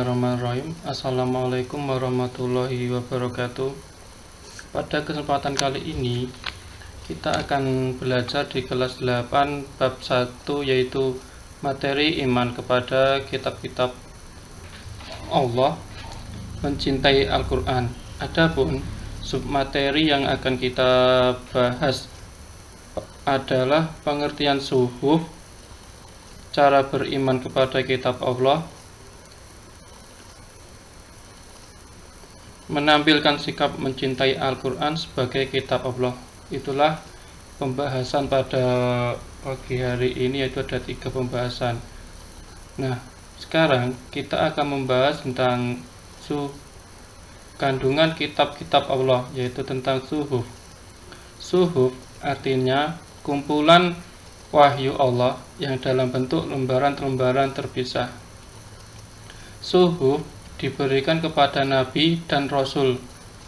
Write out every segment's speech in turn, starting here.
Bismillahirrahmanirrahim. Assalamualaikum warahmatullahi wabarakatuh. Pada kesempatan kali ini kita akan belajar di kelas 8 bab 1, yaitu materi iman kepada kitab-kitab Allah, mencintai Al-Quran. Adapun submateri yang akan kita bahas adalah pengertian suhuf, cara beriman kepada kitab Allah, menampilkan sikap mencintai Al-Quran sebagai kitab Allah. Itulah pembahasan pada pagi hari ini, yaitu ada 3 pembahasan. Nah, sekarang kita akan membahas tentang kandungan kitab-kitab Allah, yaitu tentang suhuf. Suhuf artinya kumpulan wahyu Allah yang dalam bentuk lembaran-lembaran terpisah. Suhuf diberikan kepada Nabi dan Rasul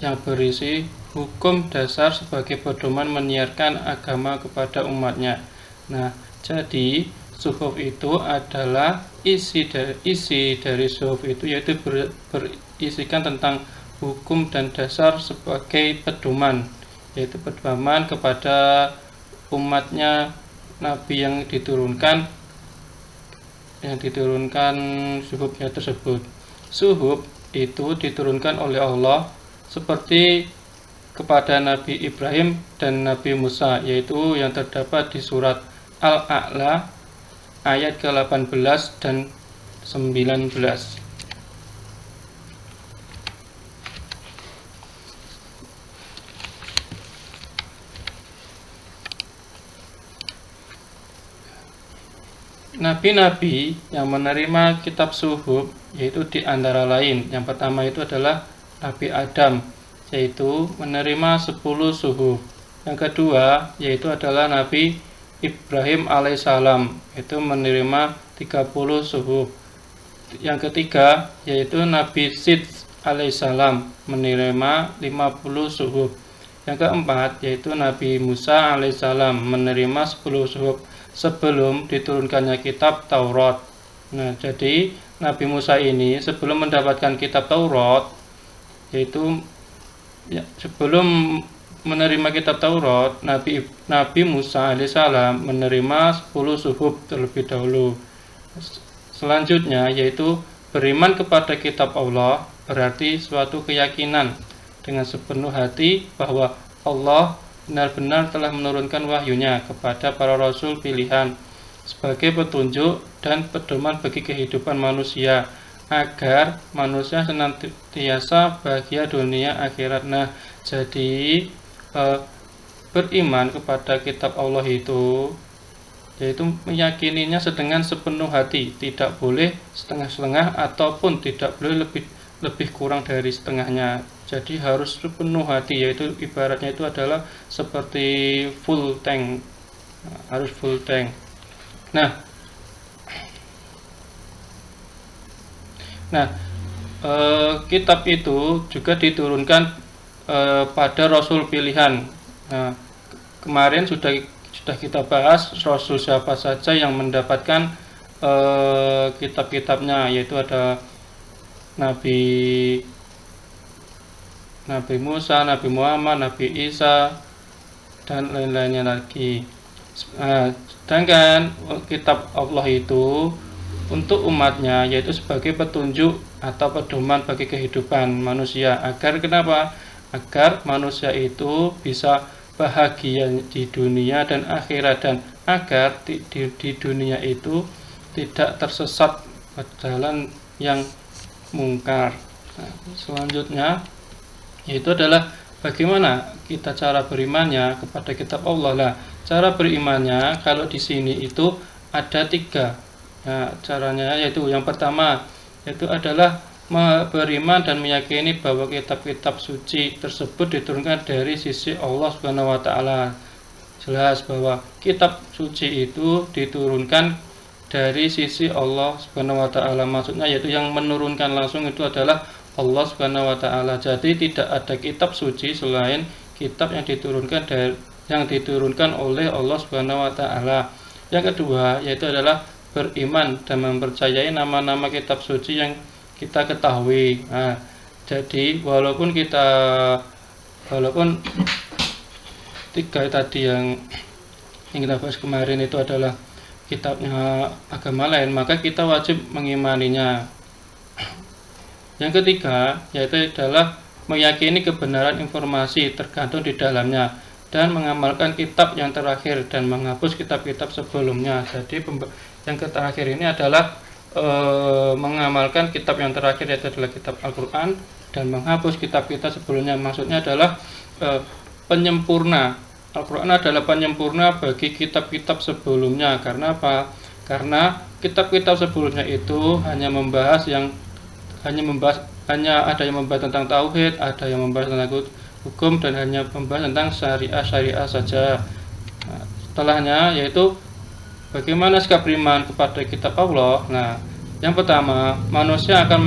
yang berisi hukum dasar sebagai pedoman menyiarkan agama kepada umatnya. Nah, jadi suhuf itu adalah isi dari suhuf itu, yaitu berisikan tentang hukum dan dasar sebagai pedoman, yaitu pedoman kepada umatnya Nabi yang diturunkan suhufnya tersebut. Suhuf itu diturunkan oleh Allah seperti kepada Nabi Ibrahim dan Nabi Musa, yaitu yang terdapat di surat Al-A'la ayat ke-18 dan 19. Nabi-nabi yang menerima kitab suhuf yaitu di antara lain, yang pertama itu adalah Nabi Adam, yaitu menerima 10 suhuf. Yang kedua yaitu adalah Nabi Ibrahim alaihissalam, itu menerima 30 suhuf. Yang ketiga yaitu Nabi Sid alaihissalam, menerima 50 suhuf. Yang keempat yaitu Nabi Musa alaihissalam, menerima 10 suhuf sebelum diturunkannya kitab Taurat. Nah, jadi Nabi Musa ini sebelum mendapatkan kitab Taurat, yaitu sebelum menerima kitab Taurat, Nabi Musa alaihissalam menerima 10 suhuf terlebih dahulu. Selanjutnya yaitu beriman kepada kitab Allah, berarti suatu keyakinan dengan sepenuh hati bahwa Allah benar-benar telah menurunkan wahyunya kepada para rasul pilihan sebagai petunjuk dan pedoman bagi kehidupan manusia, agar manusia senantiasa bahagia dunia akhirat. Nah, jadi beriman kepada kitab Allah itu yaitu meyakininya dengan sepenuh hati, tidak boleh setengah-setengah ataupun tidak boleh lebih kurang dari setengahnya. Jadi harus sepenuh hati, yaitu ibaratnya itu adalah seperti full tank, harus full tank. Nah, kitab itu juga diturunkan pada rasul pilihan. Nah, kemarin sudah kita bahas rasul siapa saja yang mendapatkan kitab-kitabnya, yaitu ada Nabi Musa, Nabi Muhammad, Nabi Isa, dan lain-lainnya lagi. Sedangkan kitab Allah itu untuk umatnya, yaitu sebagai petunjuk atau pedoman bagi kehidupan manusia, agar kenapa? Agar manusia itu bisa bahagia di dunia dan akhirat, dan agar di dunia itu tidak tersesat ke jalan yang mungkar. Nah, selanjutnya yaitu adalah bagaimana kita cara berimannya kepada kitab Allah. Lah, cara berimannya kalau di sini itu ada 3. Nah, caranya yaitu yang pertama yaitu adalah beriman dan meyakini bahwa kitab-kitab suci tersebut diturunkan dari sisi Allah Subhanahu wa taala. Jelas bahwa kitab suci itu diturunkan dari sisi Allah Subhanahu wa taala. Maksudnya yaitu yang menurunkan langsung itu adalah Allah Subhanahu wa taala. Jadi tidak ada kitab suci selain kitab yang diturunkan oleh Allah Subhanahu wa taala. Yang kedua yaitu adalah beriman dan mempercayai nama-nama kitab suci yang kita ketahui. Nah, jadi walaupun tiga tadi yang kita bahas kemarin itu adalah kitabnya agama lain, maka kita wajib mengimaninya. Yang ketiga yaitu adalah meyakini kebenaran informasi tergantung di dalamnya dan mengamalkan kitab yang terakhir dan menghapus kitab-kitab sebelumnya. Jadi yang terakhir ini adalah mengamalkan kitab yang terakhir, yaitu adalah kitab Al-Quran, dan menghapus kitab-kitab sebelumnya. Maksudnya adalah penyempurna. Al-Quran adalah penyempurna bagi kitab-kitab sebelumnya. Karena apa? Karena kitab-kitab sebelumnya itu hanya ada yang membahas tentang tauhid, ada yang membahas tentang hukum, dan hanya membahas tentang syariah saja. Nah, setelahnya yaitu bagaimana sikap beriman kepada kitab Allah. Nah, yang pertama, manusia akan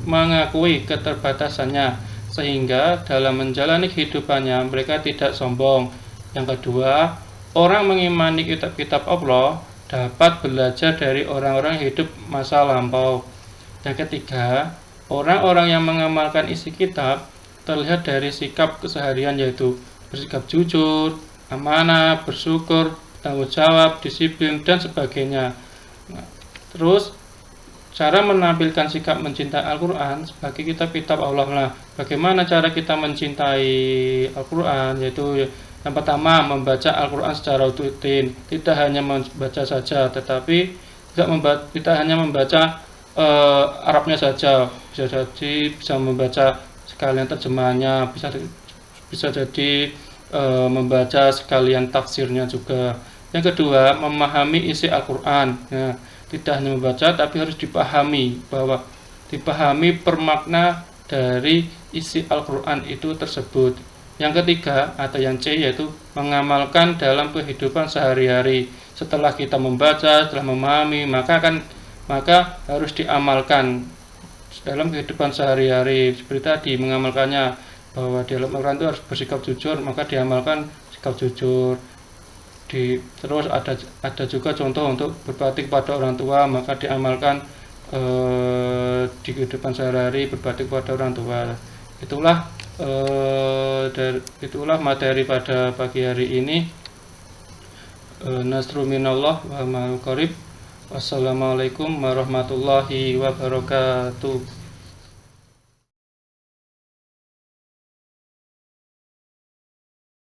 mengakui keterbatasannya sehingga dalam menjalani kehidupannya mereka tidak sombong. Yang kedua, orang mengimani kitab-kitab Allah dapat belajar dari orang-orang yang hidup masa lampau. Yang ketiga, orang-orang yang mengamalkan isi kitab terlihat dari sikap keseharian, yaitu bersikap jujur, amanah, bersyukur, tanggung jawab, disiplin, dan sebagainya. Nah, terus cara menampilkan sikap mencintai Al-Quran sebagai kitab-kitab Allah. Nah, bagaimana cara kita mencintai Al-Quran? Yaitu yang pertama, membaca Al-Quran secara rutin, tidak hanya membaca saja, tetapi tidak hanya membaca Arabnya saja, bisa membaca sekalian terjemahannya, bisa jadi membaca sekalian tafsirnya juga. Yang kedua, memahami isi Al-Quran. Nah, tidak hanya membaca, tapi harus dipahami permakna dari isi Al-Quran itu tersebut. Yang ketiga atau yang C, yaitu mengamalkan dalam kehidupan sehari-hari. Setelah kita membaca, setelah memahami, maka harus diamalkan dalam kehidupan sehari-hari. Seperti tadi, mengamalkannya bahwa di dalam Al-Quran itu harus bersikap jujur, maka diamalkan sikap jujur. Terus ada juga contoh untuk berbakti kepada orang tua, maka diamalkan di kehidupan sehari-hari, berbakti kepada orang tua. Itulah materi pada pagi hari ini. Nasru minallah wa ma'al qarib. Wassalamualaikum warahmatullahi wabarakatuh.